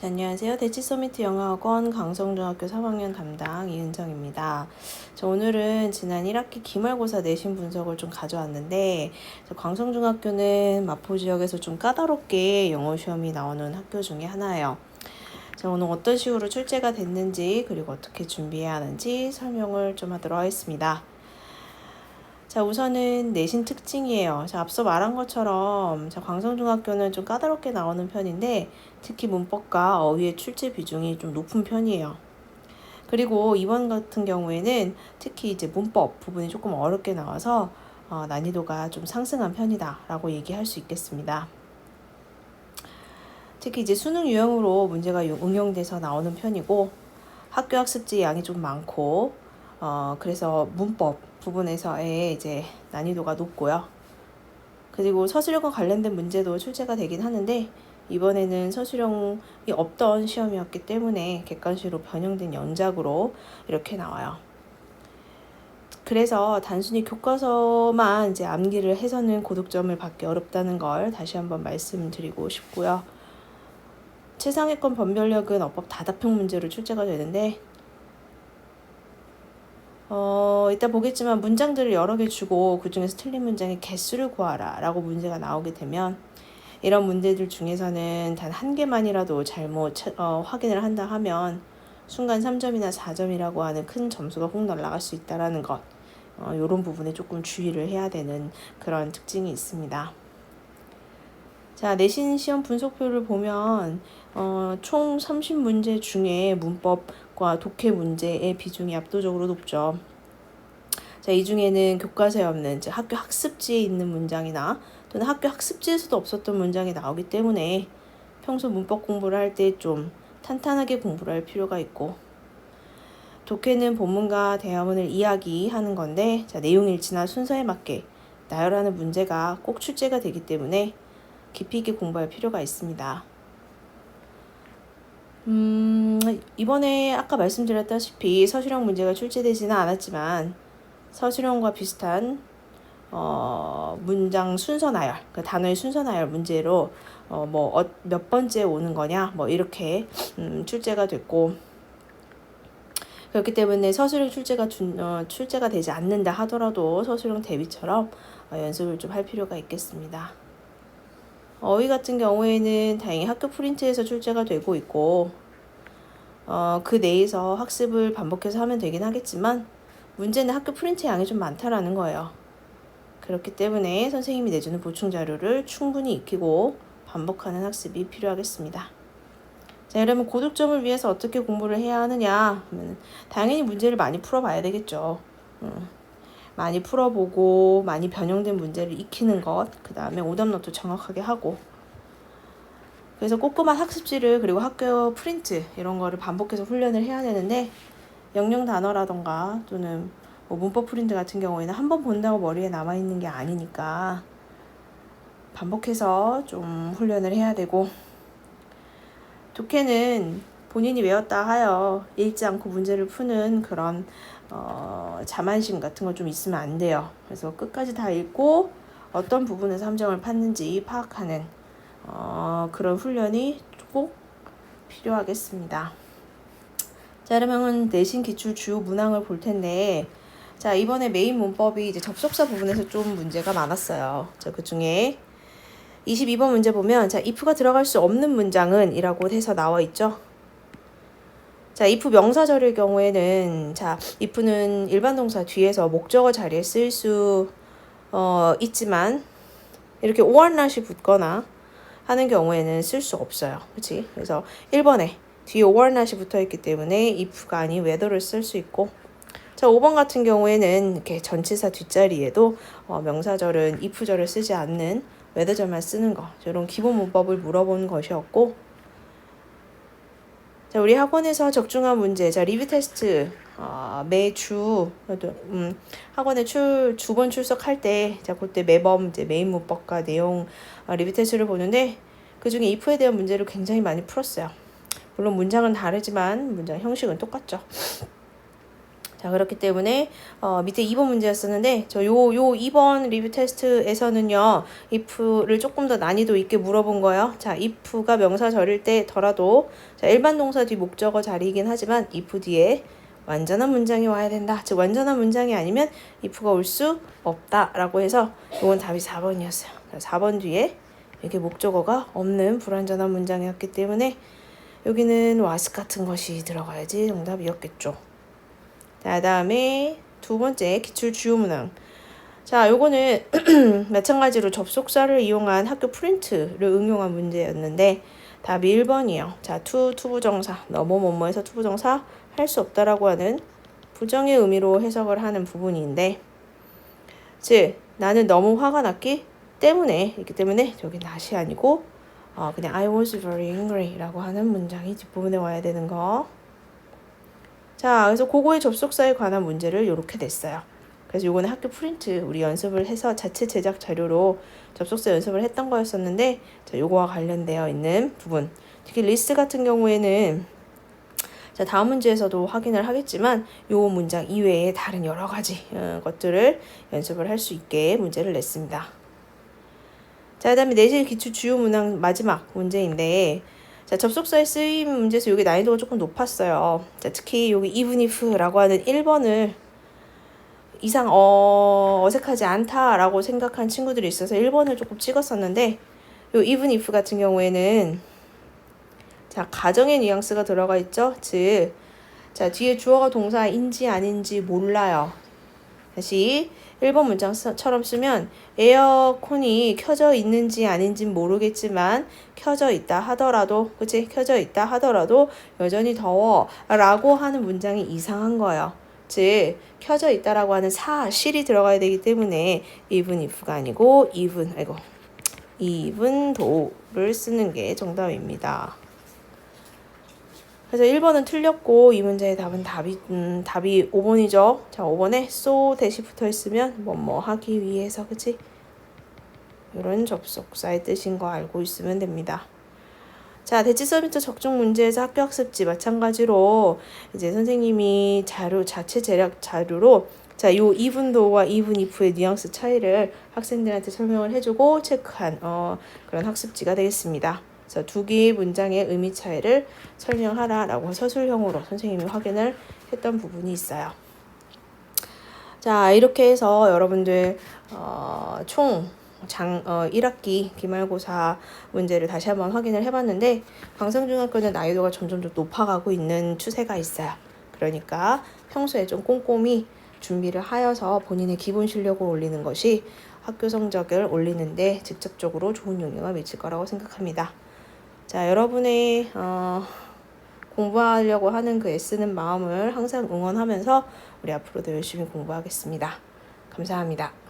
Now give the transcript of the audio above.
안녕하세요. 대치서미트 영어학원 강성중학교 3학년 담당 이은정입니다. 오늘은 지난 1학기 기말고사 내신 분석을 좀 가져왔는데, 강성중학교는 마포 지역에서 좀 까다롭게 영어 시험이 나오는 학교 중에 하나예요. 오늘 어떤 식으로 출제가 됐는지, 그리고 어떻게 준비해야 하는지 설명을 좀 하도록 하겠습니다. 우선은 내신 특징이에요. 앞서 말한 것처럼 광성중학교는 좀 까다롭게 나오는 편인데, 특히 문법과 어휘의 출제 비중이 좀 높은 편이에요. 그리고 이번 같은 경우에는 특히 이제 문법 부분이 조금 어렵게 나와서 난이도가 좀 상승한 편이다라고 얘기할 수 있겠습니다. 특히 이제 수능 유형으로 문제가 응용돼서 나오는 편이고, 학교 학습지 양이 좀 많고, 그래서 문법 부분에서의 이제 난이도가 높고요. 그리고 서술형과 관련된 문제도 출제가 되긴 하는데, 이번에는 서술형이 없던 시험이었기 때문에 객관식으로 변형된 연작으로 이렇게 나와요. 그래서 단순히 교과서만 이제 암기를 해서는 고득점을 받기 어렵다는 걸 다시 한번 말씀드리고 싶고요. 최상위권 변별력은 어법 다답형 문제로 출제가 되는데, 이따 보겠지만 문장들을 여러 개 주고 그 중에서 틀린 문장의 개수를 구하라 라고 문제가 나오게 되면, 이런 문제들 중에서는 단 한 개만이라도 잘못 확인을 한다 하면 순간 3점이나 4점이라고 하는 큰 점수가 훅 날아갈 수 있다는 것, 이런 부분에 조금 주의를 해야 되는 그런 특징이 있습니다. 내신 시험 분석표를 보면 총 30문제 중에 문법과 독해 문제의 비중이 압도적으로 높죠. 이 중에는 교과서에 없는 학교 학습지에 있는 문장이나 또는 학교 학습지에서도 없었던 문장이 나오기 때문에 평소 문법 공부를 할 때 좀 탄탄하게 공부를 할 필요가 있고, 독해는 본문과 대화문을 이야기하는 건데, 내용 일치나 순서에 맞게 나열하는 문제가 꼭 출제가 되기 때문에 깊이 있게 공부할 필요가 있습니다. 이번에 아까 말씀드렸다시피 서술형 문제가 출제되지는 않았지만, 서술형과 비슷한 문장 순서 나열, 그 단어의 순서 나열 문제로 몇 번째 오는 거냐 이렇게 출제가 됐고, 그렇기 때문에 서술형 출제가 되지 않는다 하더라도 서술형 대비처럼 연습을 좀 할 필요가 있겠습니다. 어휘 같은 경우에는 다행히 학교 프린트에서 출제가 되고 있고, 그 내에서 학습을 반복해서 하면 되긴 하겠지만, 문제는 학교 프린트 양이 좀 많다라는 거예요. 그렇기 때문에 선생님이 내주는 보충 자료를 충분히 익히고 반복하는 학습이 필요하겠습니다. 여러분, 고득점을 위해서 어떻게 공부를 해야 하느냐 하면 당연히 문제를 많이 풀어봐야 되겠죠. 많이 풀어보고 많이 변형된 문제를 익히는 것, 그 다음에 오답노트 정확하게 하고, 그래서 꼼꼼한 학습지를 그리고 학교 프린트 이런 거를 반복해서 훈련을 해야 되는데, 영영 단어라던가 또는 문법 프린트 같은 경우에는 한 번 본다고 머리에 남아있는 게 아니니까 반복해서 좀 훈련을 해야 되고, 독해는 본인이 외웠다 하여 읽지 않고 문제를 푸는 그런 자만심 같은 거 좀 있으면 안 돼요. 그래서 끝까지 다 읽고 어떤 부분에서 함정을 팠는지 파악하는 그런 훈련이 꼭 필요하겠습니다. 그러면 내신 기출 주요 문항을 볼 텐데, 이번에 메인 문법이 이제 접속사 부분에서 좀 문제가 많았어요. 그 중에 22번 문제 보면, if가 들어갈 수 없는 문장은 이라고 해서 나와 있죠. if 명사절일 경우에는, if는 일반 동사 뒤에서 목적어 자리에 쓸 수 있지만, 이렇게 or not이 붙거나 하는 경우에는 쓸 수 없어요. 그치? 그래서 1번에 뒤에 or not이 붙어 있기 때문에 if가 아닌 whether를 쓸 수 있고, 5번 같은 경우에는 이렇게 전치사 뒷자리에도 명사절은 if절을 쓰지 않는 whether절만 쓰는 거, 이런 기본 문법을 물어본 것이었고, 우리 학원에서 적중한 문제, 리뷰 테스트 매주 학원에 두 번 출석할 때, 그때 매번 이제 메인 문법과 내용 리뷰 테스트를 보는데, 그 중에 if에 대한 문제를 굉장히 많이 풀었어요. 물론 문장은 다르지만 문장 형식은 똑같죠. 자, 그렇기 때문에 밑에 2번 문제였었는데 요 2번 리뷰 테스트에서는요. if를 조금 더 난이도 있게 물어본 거예요. 자, if가 명사절일 때더라도 자, 일반 동사 뒤 목적어 자리이긴 하지만 if 뒤에 완전한 문장이 와야 된다. 즉 완전한 문장이 아니면 if가 올 수 없다라고 해서 이건 답이 4번이었어요. 4번 뒤에 이렇게 목적어가 없는 불완전한 문장이었기 때문에 여기는 was 같은 것이 들어가야지 정답이었겠죠. 자, 다음에 두 번째 기출 주요 문항. 자, 요거는 마찬가지로 접속사를 이용한 학교 프린트를 응용한 문제였는데 답이 1번이에요. 자, 투부정사, 뭐뭐뭐에서 투부정사 할 수 없다라고 하는 부정의 의미로 해석을 하는 부분인데 즉 나는 너무 화가 났기 때문에 있기 때문에 여기 not이 아니고 그냥 I was very angry 라고 하는 문장이 뒷부분에 와야 되는 거. 자, 그래서 그거의 접속사에 관한 문제를 이렇게 냈어요. 그래서 요거는 학교 프린트 우리 연습을 해서 자체 제작 자료로 접속사 연습을 했던 거였었는데 자, 요거와 관련되어 있는 부분. 특히 리스트 같은 경우에는 자, 다음 문제에서도 확인을 하겠지만 요 문장 이외에 다른 여러 가지 것들을 연습을 할 수 있게 문제를 냈습니다. 자, 그다음에 내실 기출 주요 문항 마지막 문제인데 자, 접속사의 쓰임 문제에서 여기 난이도가 조금 높았어요. 자, 특히 여기 even if라고 하는 1번을 이상 어색하지 않다라고 생각한 친구들이 있어서 1번을 조금 찍었었는데 요 even if 같은 경우에는 자, 가정의 뉘앙스가 들어가 있죠. 즉, 자, 뒤에 주어가 동사인지 아닌지 몰라요. 다시 1번 문장처럼 쓰면 에어컨이 켜져 있는지 아닌지 모르겠지만 켜져 있다 하더라도 그치? 켜져 있다 하더라도 여전히 더워 라고 하는 문장이 이상한 거예요. 즉 켜져 있다라고 하는 사실이 들어가야 되기 때문에 even if가 아니고 even though를 쓰는 게 정답입니다. 그래서 1번은 틀렸고 이 문제의 답이 5번이죠. 자, 5번에 so 대시 붙어 있으면 뭐뭐 하기 위해서 그치? 이런 접속사의 뜻인 거 알고 있으면 됩니다. 자, 대치 서비스 적중 문제에서 학교 학습지 마찬가지로 이제 선생님이 자체 제작 자료로 자, 요 even though와 even if의 뉘앙스 차이를 학생들한테 설명을 해주고 체크한 그런 학습지가 되겠습니다. 그래서 두 개의 문장의 의미 차이를 설명하라라고 서술형으로 선생님이 확인을 했던 부분이 있어요. 자, 이렇게 해서 여러분들 총 1학기 기말고사 문제를 다시 한번 확인을 해봤는데 광성중학교는 난이도가 점점 더 높아가고 있는 추세가 있어요. 그러니까 평소에 좀 꼼꼼히 준비를 하여서 본인의 기본 실력을 올리는 것이 학교 성적을 올리는데 직접적으로 좋은 영향을 미칠 거라고 생각합니다. 자, 여러분의 공부하려고 하는 그 애쓰는 마음을 항상 응원하면서 우리 앞으로도 열심히 공부하겠습니다. 감사합니다.